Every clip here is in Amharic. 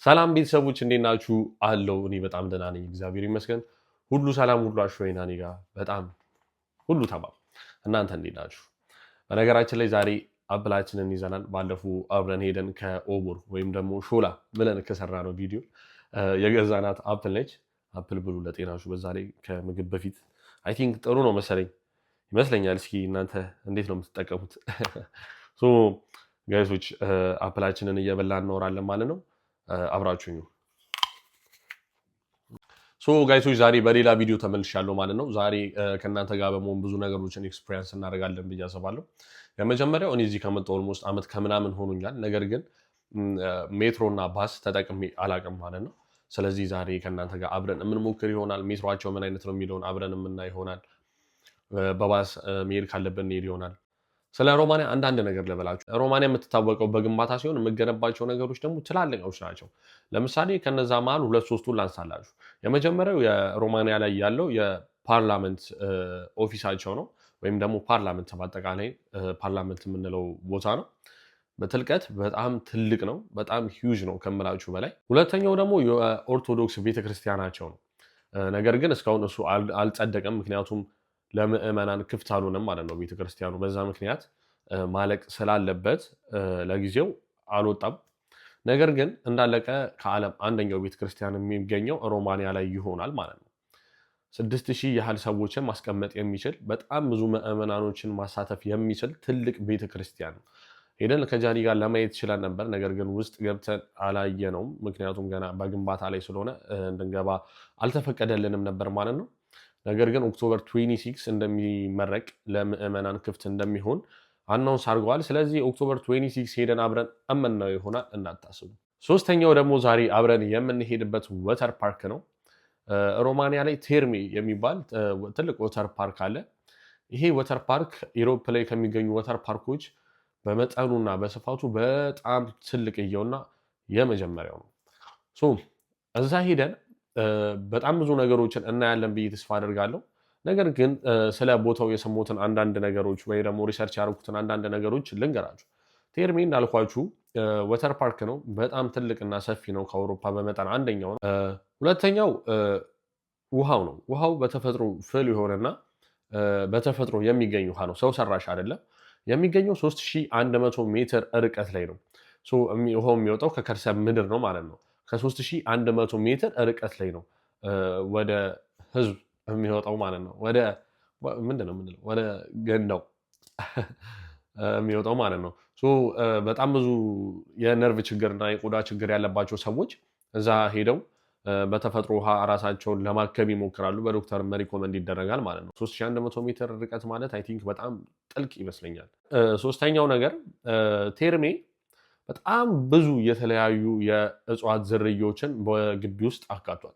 ሰላም ቤተሰቦች እንዴት ናችሁ? አለው እኔ በጣም ደህና ነኝ፣ እግዚአብሔር ይመስገን። ሁሉ ሰላም፣ ሁሉ አሽወይና እኔ ጋር በጣም ሁሉ ተማም። እናንተ እንዴት ናችሁ? በነገራችን ላይ ዛሬ አፕላችንን ይዘናል። ባለፉ አብረን ሄደን ከኦቦር ወይም ደግሞ ሾላ ብለን ከሰራ ነው ቪዲዮ የገዛናት አፕል ነች። አፕል ብሉ ለጤናችሁ። በዛ ላይ ከምግብ በፊት አይ ቲንክ ጥሩ ነው መሰለኝ ይመስለኛል። እስኪ እናንተ እንዴት ነው የምትጠቀሙት? ሶ ጋይሶች አፕላችንን እየበላን እናወራለን ማለት ነው። አብራችሁኝ ጋይሶች ዛሬ በሌላ ቪዲዮ ተመልሻለሁ ማለት ነው። ዛሬ ከእናንተ ጋር በመሆን ብዙ ነገሮችን ኤክስፒሪየንስ እናደርጋለን ብዬ አስባለሁ። የመጀመሪያው እኔ እዚህ ከመጣሁ ኦልሞስት ዓመት ከምናምን ሆኖኛል። ነገር ግን ሜትሮ እና ባስ ተጠቅሜ አላቅም ማለት ነው። ስለዚህ ዛሬ ከእናንተ ጋር አብረን የምንሞክር ይሆናል። ሜትሯቸው ምን አይነት ነው የሚለውን አብረን የምናይ ይሆናል። በባስ መሄድ ካለብን እንሄድ ይሆናል። ስለ ሮማንያ አንዳንድ ነገር ልበላችሁ። ሮማንያ የምትታወቀው በግንባታ ሲሆን የምገነባቸው ነገሮች ደግሞ ትላልቆች ናቸው። ለምሳሌ ከነዛ መሀል ሁለት ሶስቱን ላንሳላችሁ። የመጀመሪያው የሮማንያ ላይ ያለው የፓርላመንት ኦፊሳቸው ነው፣ ወይም ደግሞ ፓርላመንት በአጠቃላይ ፓርላመንት የምንለው ቦታ ነው። በትልቀት በጣም ትልቅ ነው፣ በጣም ሂውጅ ነው ከምላችሁ በላይ። ሁለተኛው ደግሞ የኦርቶዶክስ ቤተክርስቲያናቸው ነው። ነገር ግን እስካሁን እሱ አልጸደቀም፣ ምክንያቱም ለምዕመናን ክፍት አልሆነም ማለት ነው ቤተክርስቲያኑ። በዛ ምክንያት ማለቅ ስላለበት ለጊዜው አልወጣም። ነገር ግን እንዳለቀ ከዓለም አንደኛው ቤተክርስቲያን የሚገኘው ሮማንያ ላይ ይሆናል ማለት ነው። 6000 ያህል ሰዎችን ማስቀመጥ የሚችል በጣም ብዙ ምዕመናኖችን ማሳተፍ የሚችል ትልቅ ቤተክርስቲያን ነው። ሄደን ከጃኒ ጋር ለማየት ይችላል ነበር። ነገር ግን ውስጥ ገብተን አላየነውም፣ ምክንያቱም ገና በግንባታ ላይ ስለሆነ እንድንገባ አልተፈቀደልንም ነበር ማለት ነው። ነገር ግን ኦክቶበር 26 እንደሚመረቅ ለምዕመናን ክፍት እንደሚሆን አናውንስ አድርገዋል። ስለዚህ ኦክቶበር 26 ሄደን አብረን እምናየው ይሆናል፣ እንዳታስቡ። ሶስተኛው ደግሞ ዛሬ አብረን የምንሄድበት ወተር ፓርክ ነው። ሮማንያ ላይ ቴርሜ የሚባል ትልቅ ወተር ፓርክ አለ። ይሄ ወተር ፓርክ ኢሮፕ ላይ ከሚገኙ ወተር ፓርኮች በመጠኑና በስፋቱ በጣም ትልቅየውና የመጀመሪያው ነው። እዛ ሄደን በጣም ብዙ ነገሮችን እናያለን ብዬ ተስፋ አደርጋለሁ። ነገር ግን ስለ ቦታው የሰሙትን አንዳንድ ነገሮች ወይ ደግሞ ሪሰርች ያደረኩትን አንዳንድ ነገሮች ልንገራችሁ። ቴርሜ እንዳልኳችሁ ወተር ፓርክ ነው። በጣም ትልቅና ሰፊ ነው። ከአውሮፓ በመጠን አንደኛው ነው። ሁለተኛው ውሃው ነው። ውሃው በተፈጥሮ ፍል የሆነና በተፈጥሮ የሚገኝ ውሃ ነው። ሰው ሰራሽ አይደለም። የሚገኘው 3100 ሜትር ርቀት ላይ ነው። ውሃው የሚወጣው ከከርሰ ምድር ነው ማለት ነው። ከ3100 ሜትር ርቀት ላይ ነው ወደ ህዝብ የሚወጣው ማለት ነው። ወደ ምንድነው የምንለው? ወደ ገንዳው የሚወጣው ማለት ነው። በጣም ብዙ የነርቭ ችግርና የቆዳ ችግር ያለባቸው ሰዎች እዛ ሄደው በተፈጥሮ ውሃ ራሳቸውን ለማከም ይሞክራሉ። በዶክተር ሪኮመንድ ይደረጋል ማለት ነው። 3100 ሜትር ርቀት ማለት አይ ቲንክ በጣም ጥልቅ ይመስለኛል። ሶስተኛው ነገር ቴርሜ በጣም ብዙ የተለያዩ የእጽዋት ዝርያዎችን በግቢ ውስጥ አካቷል።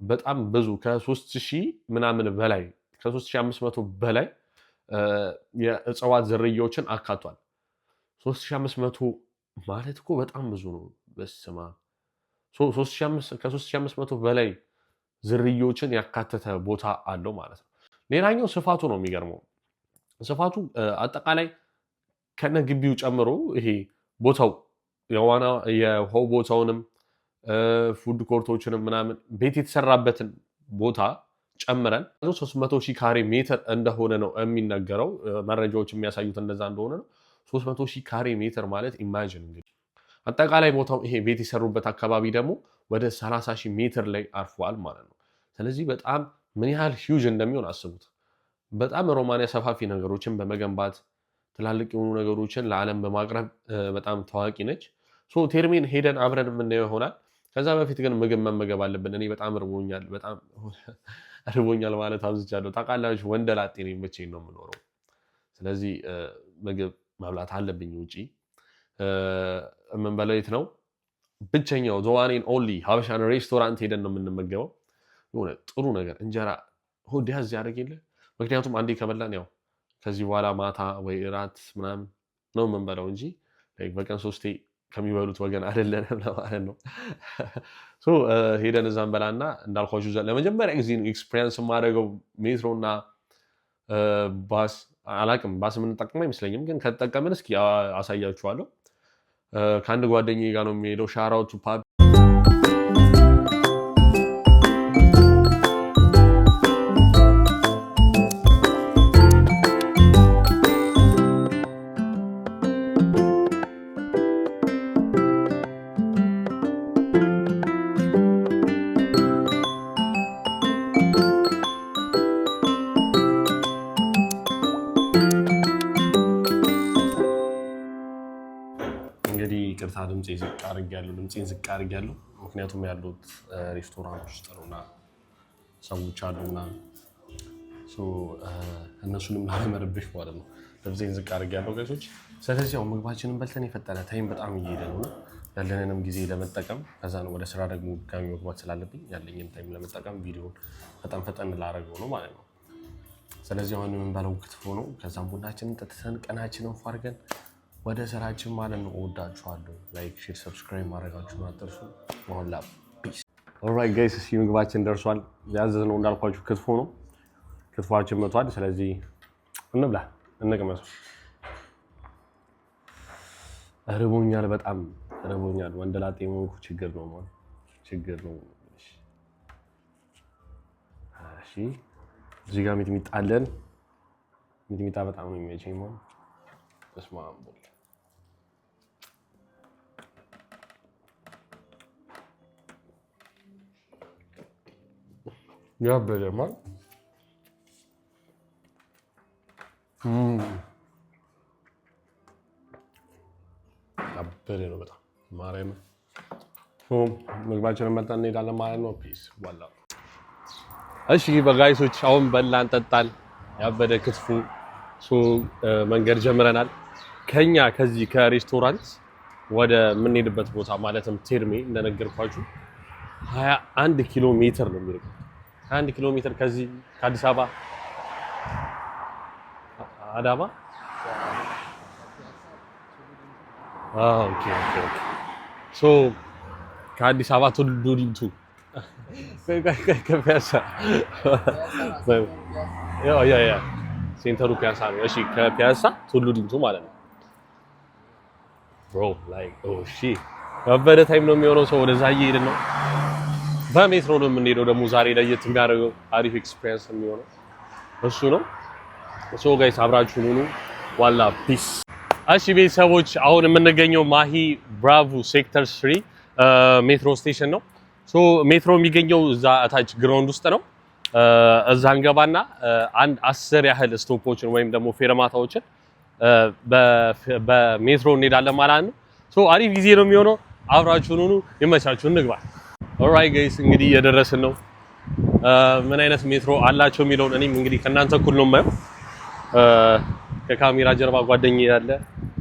በጣም ብዙ ከ3000 ምናምን በላይ ከ3500 በላይ የእጽዋት ዝርያዎችን አካቷል። 3500 ማለት እኮ በጣም ብዙ ነው። በስማ ከ3500 በላይ ዝርያዎችን ያካተተ ቦታ አለው ማለት ነው። ሌላኛው ስፋቱ ነው የሚገርመው። ስፋቱ አጠቃላይ ከነ ግቢው ጨምሮ ይሄ ቦታው የውሃው ቦታውንም ፉድ ኮርቶችንም ምናምን ቤት የተሰራበትን ቦታ ጨምረን 300,000 ካሬ ሜትር እንደሆነ ነው የሚነገረው። መረጃዎች የሚያሳዩት እንደዛ እንደሆነ ነው። 300,000 ካሬ ሜትር ማለት ኢማጂን እንግዲህ አጠቃላይ ቦታው ይሄ ቤት የሰሩበት አካባቢ ደግሞ ወደ 30,000 ሜትር ላይ አርፏል ማለት ነው። ስለዚህ በጣም ምን ያህል ሂውጅ እንደሚሆን አስቡት። በጣም ሮማንያ ሰፋፊ ነገሮችን በመገንባት ትላልቅ የሆኑ ነገሮችን ለዓለም በማቅረብ በጣም ታዋቂ ነች። ቴርሜን ሄደን አብረን የምናየው ይሆናል። ከዛ በፊት ግን ምግብ መመገብ አለብን። እኔ በጣም ርቦኛል፣ በጣም ርቦኛል ማለት አብዝቻለሁ። ታውቃላችሁ ወንደላጤ ነኝ፣ ብቻዬን ነው የምኖረው። ስለዚህ ምግብ መብላት አለብኝ። ውጪ የምንበላው የት ነው? ብቸኛው ዘዋኔን ኦንሊ ሀበሻን ሬስቶራንት ሄደን ነው የምንመገበው። የሆነ ጥሩ ነገር እንጀራ ሆድ ያዝ ያደርግ የለ። ምክንያቱም አንዴ ከበላን ያው ከዚህ በኋላ ማታ ወይ እራት ምናምን ነው የምንበላው እንጂ በቀን 3 ከሚበሉት ወገን አይደለንም ለማለት ነው። ሄደን እዛ እንበላና እንዳልኳችሁ ለመጀመሪያ ጊዜ ኤክስፒሪየንስ የማደርገው ሜትሮ እና ባስ አላቅም። ባስ የምንጠቀም አይመስለኝም፣ ግን ከተጠቀምን እስኪ አሳያችኋለሁ። ከአንድ ጓደኛዬ ጋር ነው የሚሄደው። ሻራውቱ ፓፒ ይቅርታ ድምጼን ዝቅ አድርጌያለሁ ምክንያቱም ያሉት ሬስቶራንት ውስጥ ነውና ሰዎች አሉና እነሱንም ላለመረብሽ ማለት ነው ድምጼን ዝቅ አድርጌያለሁ ጋይሶች ስለዚህ ያው ምግባችንን በልተን የፈጠነ ታይም በጣም እየሄደ ነውና ያለንንም ጊዜ ለመጠቀም ከዛ ነው ወደ ስራ ደግሞ ጋሚ መግባት ስላለብኝ ያለኝን ታይም ለመጠቀም ቪዲዮውን በጣም ፈጠን ላደርገው ነው ማለት ነው ስለዚህ አሁን የምንበላው ክትፎ ነው ከዛም ቡናችንን ጠጥተን ቀናችንን ፋርገን ወደ ስራችን ማለት ነው ወዳችኋለሁ ላይክ ሼር ሰብስክራይብ ማድረጋችሁን አትርሱ ወላ ፒስ ኦልራይት ጋይስ እሺ ምግባችን ደርሷል ያዘዝነው እንዳልኳችሁ ክትፎ ነው ክትፎአችን መጥቷል ስለዚህ እንብላ እንቀመስ አረቦኛል በጣም ረቦኛል ወንደላጤ ሞንኩ ችግር ነው ማለት ችግር ነው እሺ እዚህ ጋር ሚጥሚጣ አለን ሚጥሚጣ በጣም ነው የሚመቸኝ ማለት ተስማም ቦል ያበደ ማለት ያበደ ነው በጣም ማርያም ምግባችንን መጣን እንሄዳለን ማለት ነው ፒስ ዋላ እሺ በጋይሶች አሁን በላን ጠጣን ያበደ ክትፎ መንገድ ጀምረናል ከኛ ከዚህ ከሬስቶራንት ወደ ምንሄድበት ቦታ ማለትም ቴርሜ እንደነገርኳችሁ 21 ኪሎ ሜትር ነው የሚርቀው 21 ኪሎ ሜትር ከዚህ ከአዲስ አበባ አዳማ ኦኬ ከአዲስ አበባ ቱሉ ዲምቱ ከፒያሳ ያ ሴንተሩ ፒያሳ ነው እሺ ከፒያሳ ቱሉ ዲምቱ ማለት ነው bro like oh shit ያበደ ታይም ነው የሚሆነው ሰው ወደዛ እየሄድን ነው በሜትሮ ነው የምንሄደው ደግሞ ዛሬ ለየት የሚያደርገው አሪፍ ኤክስፒሪየንስ የሚሆነው እሱ ነው ሶ ጋይስ አብራችሁን ሁኑ ዋላ ፒስ እሺ ቤተሰቦች አሁን የምንገኘው ማሂ ብራቮ ሴክተር 3 ሜትሮ ስቴሽን ነው ሶ ሜትሮ የሚገኘው እዛ አታች ግራውንድ ውስጥ ነው እዛ እንገባና አንድ 10 ያህል ስቶፖችን ወይም ደግሞ ፌርማታዎችን በሜትሮ እንሄዳለን ማለት ነው ሶ አሪፍ ጊዜ ነው የሚሆነው አብራችሁን ሁኑ ይመቻችሁ እንግባ ኦልራይት ጋይስ እንግዲህ እየደረስን ነው ምን አይነት ሜትሮ አላቸው የሚለውን እኔም እንግዲህ ከናንተ እኩል ነው የማየው ከካሜራ ጀርባ ጓደኛዬ ያለ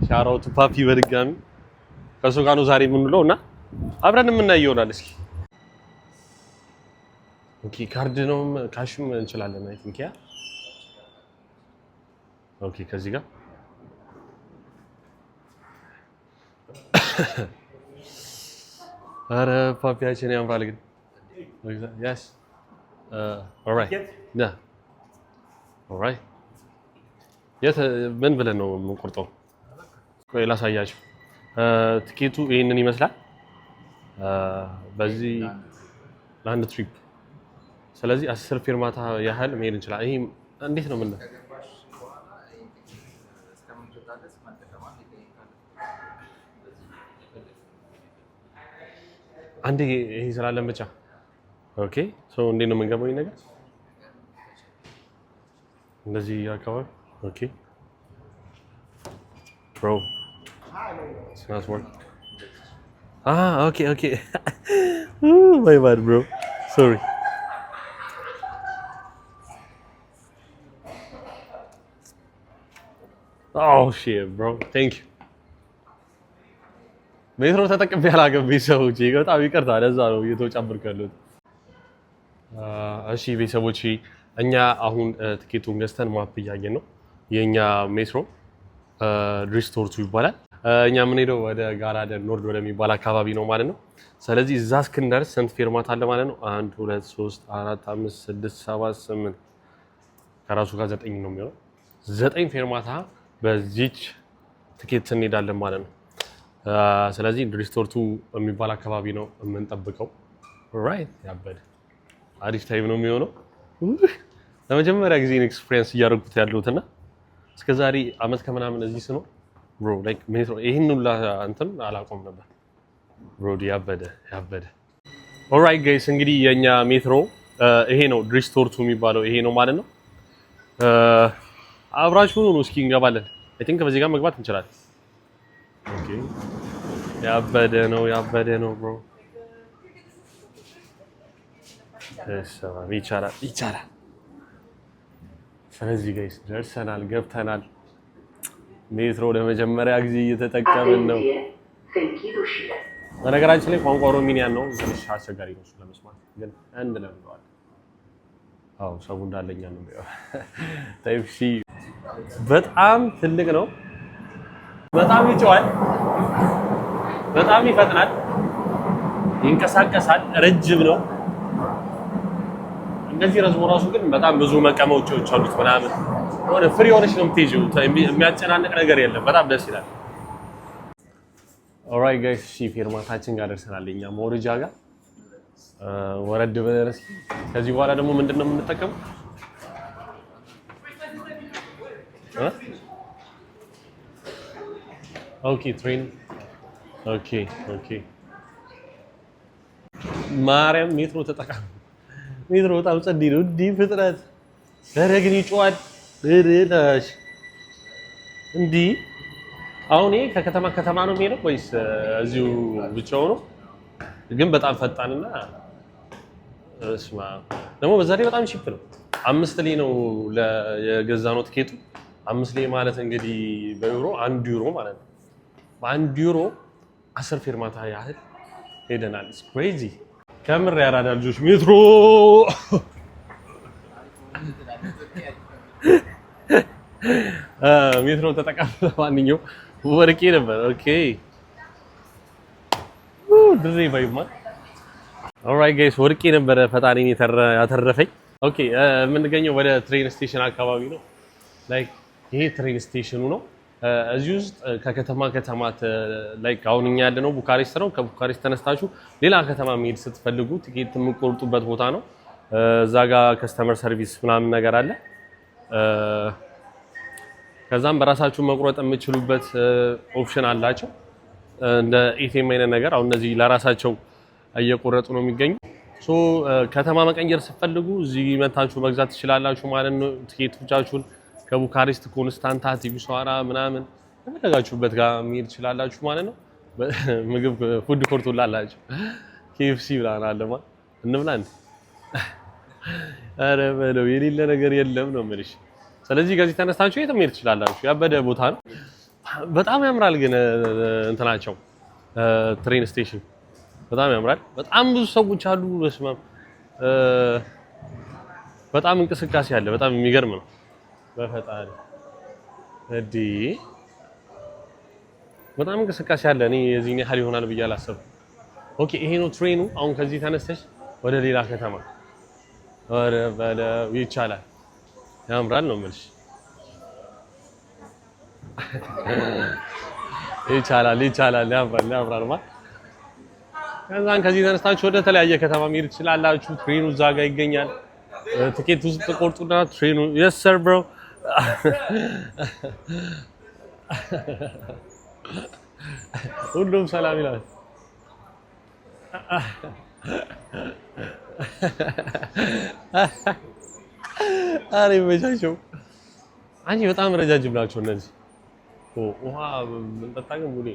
ሻራው ቱፓፒ በድጋሚ ከሱ ጋር ነው ዛሬ የምንውለውና አብረን የምናየው ይሆናል እስኪ ኦኬ ካርድ ነው ካሽም እንችላለን አይ ቲንክ ያ ኦኬ ከዚህ ጋር አረ ፓፒያችን ያምራል ግን yes all right yeah all right ምን ብለን ነው የምንቆርጠው ቆይ ላሳያችሁ ትኬቱ ይሄንን ይመስላል በዚህ ላንድ ትሪፕ ስለዚህ 10 ፌርማታ ያህል መሄድ እንችላለን ይሄ እንዴት ነው ምን አንዴ ይሄ ስላለን ብቻ ኦኬ ሶ እንዴት ነው የምንገባው ይሄ ነገር እንደዚህ ያካው ኦኬ bro it's not work okay oh my bad bro sorry oh shit bro thank you ሜትሮ ተጠቅሜ አላውቅም ቤተሰቦቼ በጣም ይቅርታ ለዛ ነው እየተጨመርኩ ያለሁት እሺ ቤተሰቦቼ እኛ አሁን ትኬቱን ገዝተን ማፕ እያየን ነው የኛ ሜትሮ ሪስቶርቱ ይባላል እኛ የምንሄደው ወደ ጋራደ ኖርድ ወደሚባል አካባቢ ነው ማለት ነው ስለዚህ እዛ እስክንደርስ ስንት ፌርማታ አለ ማለት ነው 1 2 3 4 5 6 7 8 ከራሱ ጋር 9 ነው የሚሆነው 9 ፌርማታ በዚች ትኬት እንሄዳለን ማለት ነው ስለዚህ ሪስቶርቱ የሚባል አካባቢ ነው የምንጠብቀው ራይት ያበደ አሪፍ ታይም ነው የሚሆነው ለመጀመሪያ ጊዜ ኤክስፒሪየንስ እያደረኩት ያለሁትና እስከዛሬ አመት ከምናምን እዚህ ስኖር bro like ሜትሮ ይሄን ሁላ እንትን አላቆም ነበር bro ያበደ ኦልራይት ጋይስ እንግዲህ የኛ ሜትሮ ይሄ ነው ሪስቶርቱ የሚባለው ይሄ ነው ማለት ነው አብራችሁ ነው እስኪ እንገባለን አይ ቲንክ በዚህ ጋር መግባት እንችላለን ኦኬ ያበደ ነው ብሮ ይቻላል ስለዚህ ጋይስ ደርሰናል ገብተናል ሜትሮ ለመጀመሪያ ጊዜ እየተጠቀምን ነው በነገራችን ላይ ቋንቋ ኦሮሚያን ነው ትንሽ አስቸጋሪ ነው ለመስማት ግን አንድ ለምደዋል አው ሰው እንዳለኛ ነው ታይፕ ሲ በጣም ትልቅ ነው በጣም ይጫዋል በጣም ይፈጥናል ይንቀሳቀሳል ረጅም ነው እንደዚህ ረዝሞ ራሱ ግን በጣም ብዙ መቀመጫዎች አሉት ምናምን ወደ ፍሪ ሆነሽ ነው የምትይጂው የሚያጨናንቅ ነገር የለም በጣም ደስ ይላል ኦልራይት ጋይስ ፌርማታችን ጋር ደርሰናል እኛ ሞሪጃ ጋር ወረድ ብለን ከዚህ በኋላ ደግሞ ምንድነው የምንጠቀመው ኦኬ ትሬን ኦኬ ማርያም ሜትሮ ተጠቃም ሜትሮ በጣም ጸዲ ነው እንዲህ ፍጥነት ደረግን ይጫዋል ድርዳሽ እንዲህ አሁን ይሄ ከከተማ ነው የሚሄደው ወይስ እዚሁ ብቻው ነው ግን በጣም ፈጣንና እስማ ደግሞ በዛ ላይ በጣም ቺፕ ነው 5 ላይ ነው የገዛነው ትኬቱ 5 ላይ ማለት እንግዲህ በዩሮ 1 ዩሮ ማለት ነው በ1 ዩሮ 10 ፌርማታ ያህል ሄደናል ኢትስ ክሬዚ ከምር ያራዳ ልጆች ሜትሮ ሜትሮ ተጠቃሚ ለማንኛውም ወርቄ ነበር ኦኬ ድሬ ባይማ ኦልራይት ጋይስ ወርቄ ነበር ፈጣሪን ያተረፈኝ ኦኬ የምንገኘው ወደ ትሬን ስቴሽን አካባቢ ነው ላይክ ይሄ ትሬን ስቴሽኑ ነው እዚህ ውስጥ ከከተማ ላይክ አሁን እኛ ያለነው ቡካሬስት ነው ከቡካሬስት ተነስታችሁ ሌላ ከተማ መሄድ ስትፈልጉ ቲኬት የምትቆርጡበት ቦታ ነው እዛ ጋር ከስተመር ሰርቪስ ምናምን ነገር አለ ከዛም በራሳችሁ መቁረጥ የምትችሉበት ኦፕሽን አላቸው እንደ ኤቲኤም አይነት ነገር አሁን እነዚህ ለራሳቸው እየቆረጡ ነው የሚገኙ ሶ ከተማ መቀየር ስትፈልጉ እዚህ መታችሁ መግዛት ትችላላችሁ ማለት ነው ቲኬቶቻችሁን ከቡካሬስት ኮንስታንታ ቲቢሶራ ምናምን ተመለጋችሁበት ጋር መሄድ ትችላላችሁ ማለት ነው ምግብ ፉድ ኮርት ላላችሁ KFC ብላና አለማ እንብላ እንዴ አረ በለው የሌለ ነገር የለም ነው የምልሽ ስለዚህ ከዚህ ተነስታችሁ የትም መሄድ ትችላላችሁ ያበደ ቦታ ነው በጣም ያምራል ግን እንትናቸው ትሬን ስቴሽን በጣም ያምራል በጣም ብዙ ሰዎች አሉ በስማም በጣም እንቅስቃሴ አለ በጣም የሚገርም ነው በፈጣሪ እዲ በጣም እንቅስቃሴ አለ እኔ የዚህን ያህል ይሆናል ብዬ አላሰብኩም ኦኬ ይሄ ነው ትሬኑ አሁን ከዚህ ተነስተሽ ወደ ሌላ ከተማ ወረ በለ ይቻላል ያምራል ነው የምልሽ ይቻላል ያምራል ማለት ከዛን ከዚህ ተነስታችሁ ወደ ተለያየ ከተማ መሄድ ትችላላችሁ ትሬኑ እዛ ጋር ይገኛል ትኬት ውስጥ ተቆርጡና ትሬኑ yes sir bro ሁሉም ሰላም ይላል አሬ መቻቸው አንቺ በጣም ረጃጅም ናቸው እነዚህ ውሃ እንጠጣለን ሙሉ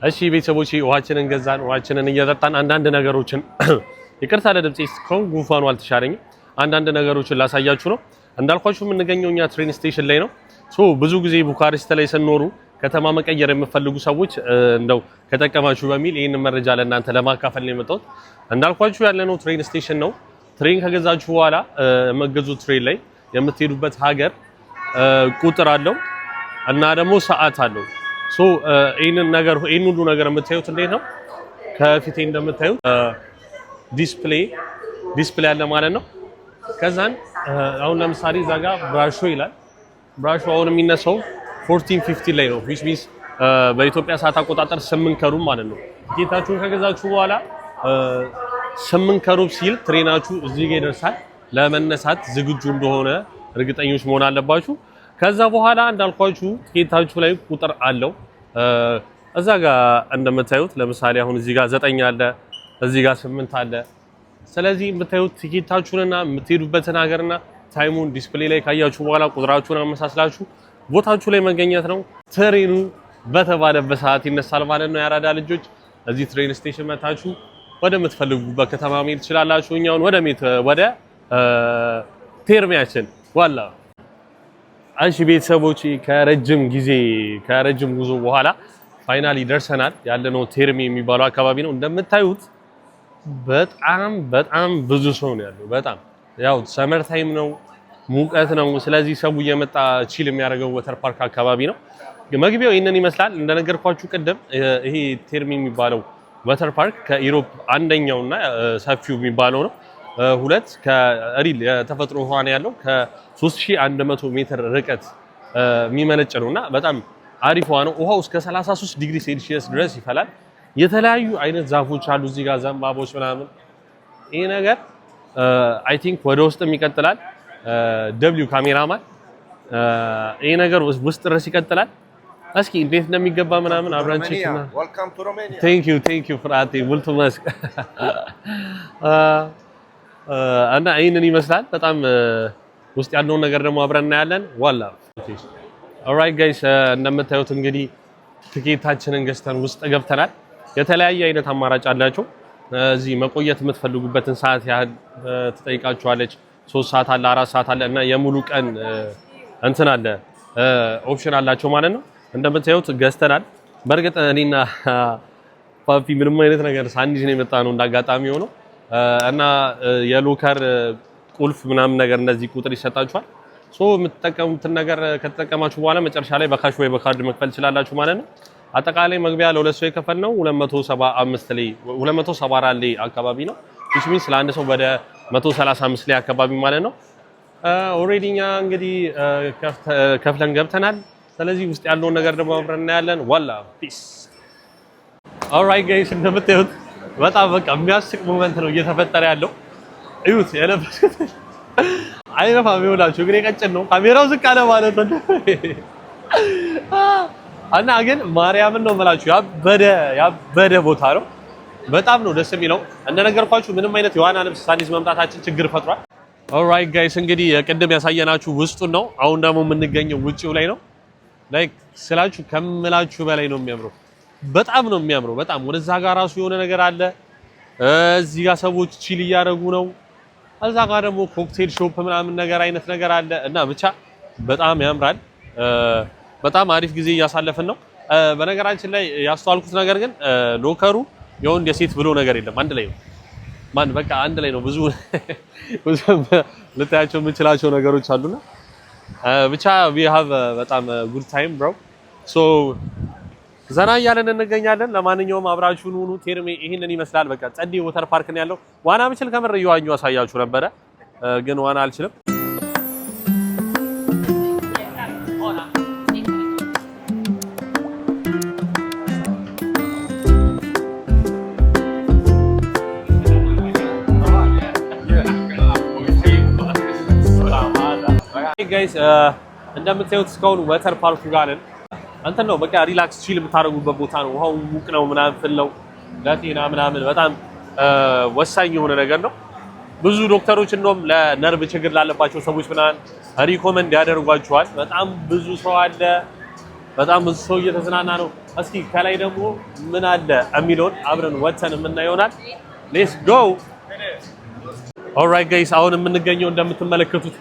እሺ ቤተሰቦቼ ውሃችንን ገዛን ውሃችንን እየጠጣን አንዳንድ ነገሮችን ይቅርታ ለድምጼ እስካሁን ጉንፋኑ አልተሻለኝም አንዳንድ ነገሮችን ላሳያችሁ ነው እንዳልኳችሁ የምንገኘው እኛ ትሬን ስቴሽን ላይ ነው ሶ ብዙ ጊዜ ቡካሬስት ላይ ስንኖሩ ከተማ መቀየር የምትፈልጉ ሰዎች እንደው ከጠቀማችሁ በሚል ይሄን መረጃ ለእናንተ ለማካፈል ነው የመጣሁት እንዳልኳችሁ ያለነው ትሬን ስቴሽን ነው ትሬን ከገዛችሁ በኋላ መገዙት ትሬን ላይ የምትሄዱበት ሀገር ቁጥር አለው እና ደግሞ ሰዓት አለው ሶ ይሄን ሁሉ ነገር የምታዩት እንዴት ነው ከፊቴ እንደምታዩት ዲስፕሌይ አለ ማለት ነው ከዛን አሁን ለምሳሌ እዛ ጋር ብራሾ ይላል ብራሾ አሁን የሚነሳው 14:50 ላይ ነው which means በኢትዮጵያ ሰዓት አቆጣጠር 8 ከሩብ ማለት ነው ጌታችሁን ከገዛችሁ በኋላ 8 ከሩብ ሲል ትሬናችሁ እዚህ ጋር ይደርሳል ለመነሳት ዝግጁ እንደሆነ እርግጠኞች መሆን አለባችሁ ከዛ በኋላ እንዳልኳችሁ ጌታችሁ ላይ ቁጥር አለው እዛ ጋር እንደምታዩት ለምሳሌ አሁን እዚህ ጋር 9 አለ እዚህ ጋር 8 አለ ስለዚህ የምታዩት ቲኬታችሁንና የምትሄዱበትን ሀገርና ታይሙን ዲስፕሌይ ላይ ካያችሁ በኋላ ቁጥራችሁን አመሳስላችሁ ቦታችሁ ላይ መገኘት ነው ትሬኑ በተባለበት ሰዓት ይነሳል ማለት ነው። ያራዳ ልጆች እዚህ ትሬን ስቴሽን መታችሁ ወደ ምትፈልጉበት ከተማ መሄድ ትችላላችሁ። እኛውን ወደ ቴርሚያችን ዋላ አንሺ ቤተሰቦች ከረጅም ጉዞ በኋላ ፋይናሊ ደርሰናል። ያለነው ቴርሚ የሚባለው አካባቢ ነው። እንደምታዩት በጣም ብዙ ሰው ነው ያለው። በጣም ያው ሰመር ታይም ነው፣ ሙቀት ነው። ስለዚህ ሰው እየመጣ ቺል የሚያደርገው ወተር ፓርክ አካባቢ ነው። መግቢያው ይሄንን ይመስላል። እንደነገርኳችሁ ቀደም ይሄ ቴርሚ የሚባለው ወተር ፓርክ ከኢሮፕ አንደኛውና ሰፊው የሚባለው ነው። ሁለት ከሪል የተፈጥሮ ውሃ ነው ያለው ከ3100 ሜትር ርቀት የሚመነጭ ነውና በጣም አሪፍ ውሃ ነው። ውሃው እስከ 33 ዲግሪ ሴልሺየስ ድረስ ይፈላል። የተለያዩ አይነት ዛፎች አሉ እዚህ ጋር ዘንባቦች ምናምን። ይሄ ነገር አይ ቲንክ ወደ ውስጥም ይቀጥላል። ደብሊው ካሜራማን ይሄ ነገር ውስጥ ድረስ ይቀጥላል። እስኪ እንዴት እንደሚገባ ምናምን አብረን ቼክ እና ቴንክ ዩ ፍራቴ ሙልቱ መስክ እና ይሄንን ይመስላል። በጣም ውስጥ ያለውን ነገር ደግሞ አብረን እናያለን። ዋላ ኦልራይት ጋይስ እንደምታዩት እንግዲህ ትኬታችንን ገዝተን ውስጥ ገብተናል። የተለያየ አይነት አማራጭ አላቸው። እዚህ መቆየት የምትፈልጉበትን ሰዓት ያህል ትጠይቃችኋለች። 3 ሰዓት አለ፣ 4 ሰዓት አለ እና የሙሉ ቀን እንትን አለ ኦፕሽን አላቸው ማለት ነው። እንደምታዩት ገዝተናል። በርግጥ እኔና ፓፒ ምንም አይነት ነገር ሳንዲዝ ነው የመጣ ነው እንዳጋጣሚ ሆኖ እና የሎከር ቁልፍ ምናምን ነገር እንደዚህ ቁጥር ይሰጣችኋል። የምትጠቀሙትን ነገር ከተጠቀማችሁ በኋላ መጨረሻ ላይ በካሽ ወይ በካርድ መክፈል ትችላላችሁ ማለት ነው። አጠቃላይ መግቢያ ለሁለት ሰው የከፈልነው 274 ላይ አካባቢ ነው። which means ለአንድ ሰው ወደ 135 ላይ አካባቢ ማለት ነው። ኦሬዲ እኛ እንግዲህ ከፍለን ገብተናል። ስለዚህ ውስጥ ያለውን ነገር ደግሞ አብረን እናያለን። ዋላ ፒስ ኦልራይት ጋይስ እንደምታዩት በጣም በቃ የሚያስቅ ሞመንት ነው እየተፈጠረ ያለው። እዩት የለበስኩት አይረፋም ይውላችሁ እግሬ ቀጭን ነው። ካሜራው ዝቅ አለ ማለት ነው። እና ግን ማርያምን ነው የምላችሁ ያበደ ቦታ ነው። በጣም ነው ደስ የሚለው። እንደነገርኳችሁ ምንም አይነት የዋና ልብስ ሳንዲዝ መምጣታችን ችግር ፈጥሯል። ኦልራይት ጋይስ እንግዲህ ቅድም ያሳየናችሁ ውስጡን ነው። አሁን ደግሞ የምንገኘው ውጪው ላይ ነው። ላይክ ስላችሁ ከምላችሁ በላይ ነው የሚያምረው። በጣም ነው የሚያምረው። በጣም ወደዛ ጋር ራሱ የሆነ ነገር አለ። እዚህ ጋር ሰዎች ቺል እያደረጉ ነው። እዛ ጋር ደግሞ ኮክቴል ሾፕ ምናምን ነገር አይነት ነገር አለ እና ብቻ በጣም ያምራል። በጣም አሪፍ ጊዜ እያሳለፍን ነው። በነገራችን ላይ ያስተዋልኩት ነገር ግን ሎከሩ የወንድ የሴት ብሎ ነገር የለም። አንድ ላይ ነው በቃ አንድ ላይ ነው። ብዙ ልታያቸው የምንችላቸው ነገሮች አሉና ብቻ we have በጣም good time bro so ዘና እያለን እንገኛለን። ለማንኛውም አብራችሁን ሁኑ። ቴርሜ ይሄንን ይመስላል። በቃ ጸዴ ወተር ፓርክ ነው ያለው። ዋና ብችል ከምር እየዋኙ አሳያችሁ ነበረ፣ ግን ዋና አልችልም። ጋይስ እንደምታዩት እስካሁን ወተር ፓርኩ ጋር ነን። እንትን ነው በቃ ሪላክስ ቺል የምታደርጉበት ቦታ ነው። ውሃው ሙቅ ነው ምናምን ፍለው ለጤና ምናምን በጣም ወሳኝ የሆነ ነገር ነው። ብዙ ዶክተሮች እንደውም ለነርቭ ችግር ላለባቸው ሰዎች ምናምን ሪኮመንድ ያደርጓቸዋል። በጣም ብዙ ሰው አለ። በጣም ብዙ ሰው እየተዝናና ነው። እስኪ ከላይ ደግሞ ምን አለ የሚለውን አብረን ወተን የምናየው ይሆናል። ሌትስ ጎ ኦልራይት ጋይስ አሁን የምንገኘው እንደምትመለከቱት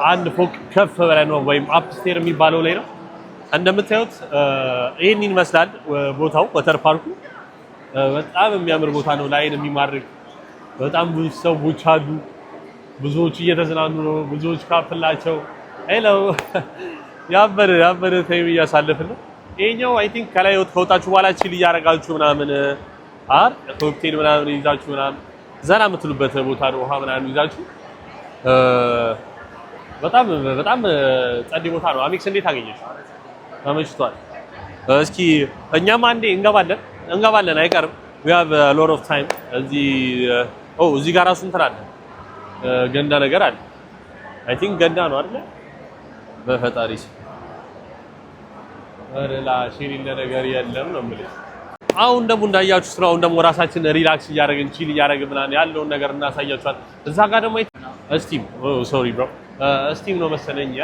አንድ ፎቅ ከፍ በላይ ነው ወይም አፕስቴር የሚባለው ላይ ነው። እንደምታዩት ይሄን ይመስላል ቦታው ወተር ፓርኩ። በጣም የሚያምር ቦታ ነው፣ ላይን የሚማርክ በጣም ብዙ ሰዎች አሉ። ብዙዎች እየተዝናኑ ነው። ብዙዎች ካፕላቸው ሄሎ ያበደ ታይም እያሳለፍን ነው። ይሄኛው አይ ቲንክ ከላይ ከወጣችሁ በኋላ ቺል እያደረጋችሁ ምናምን ኮክቴል ምናምን ይዛችሁ ምናምን ዘና የምትሉበት ቦታ ነው። ውሃ ምናምን ይዛችሁ በጣም ጸዴ ቦታ ነው። አሜክስ እንዴት አገኘሽ? ተመችቷል? እስኪ እኛም አንዴ እንገባለን አይቀርም። we have a lot of time እዚህ ጋር ራሱ እንትን አለ ገንዳ ነገር አለ። አይ ቲንክ ገንዳ ነው አይደል? በፈጣሪስ ወረላ ሽሪለ ነገር የለም ነው የምልህ። አሁን ደግሞ እንዳያችሁ ስራውን ደግሞ ራሳችን ሪላክስ እያደረግን ቺል እያደረግን ምናምን ያለውን ነገር እናሳያችኋል። እዛ ጋር ደግሞ ስቲም ሶሪ ብሮ ስቲም ነው መሰለኝ ያ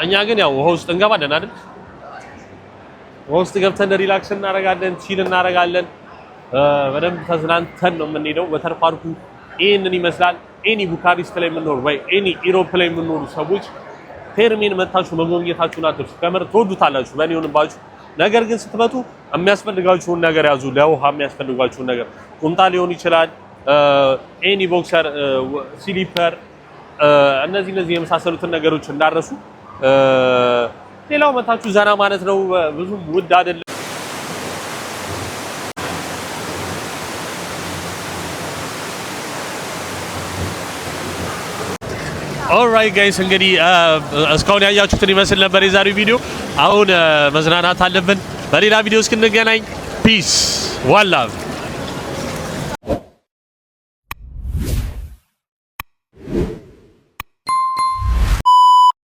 እኛ ግን ያው ውሃ ውስጥ እንገባለን አይደል ውሃ ውስጥ ገብተን ሪላክስ እናደርጋለን ቺል እናደርጋለን በደንብ ተዝናንተን ነው የምንሄደው ወተር ፓርኩ ይሄንን ይመስላል ኤኒ ቡካሪስት ላይ የምንኖር ወይ ኤኒ ኢሮፕ ላይ የምንኖሩ ሰዎች ቴርሚን መታችሁ መጎብኘታችሁን አትርሱ ከመር ትወዱታላችሁ በእኔ ሆንባችሁ ነገር ግን ስትመጡ የሚያስፈልጋችሁን ነገር ያዙ ለውሃ የሚያስፈልጋችሁን ነገር ቁምጣ ሊሆን ይችላል ኤኒ ቦክሰር ስሊፐር እነዚህ የመሳሰሉትን ነገሮች እንዳረሱ ሌላው መታችሁ ዘና ማለት ነው ብዙ ውድ አይደለም ኦልራይት ጋይስ እንግዲህ እስካሁን ያያችሁትን ይመስል ነበር የዛሬው ቪዲዮ አሁን መዝናናት አለብን በሌላ ቪዲዮ እስክንገናኝ ፒስ ዋን ላቭ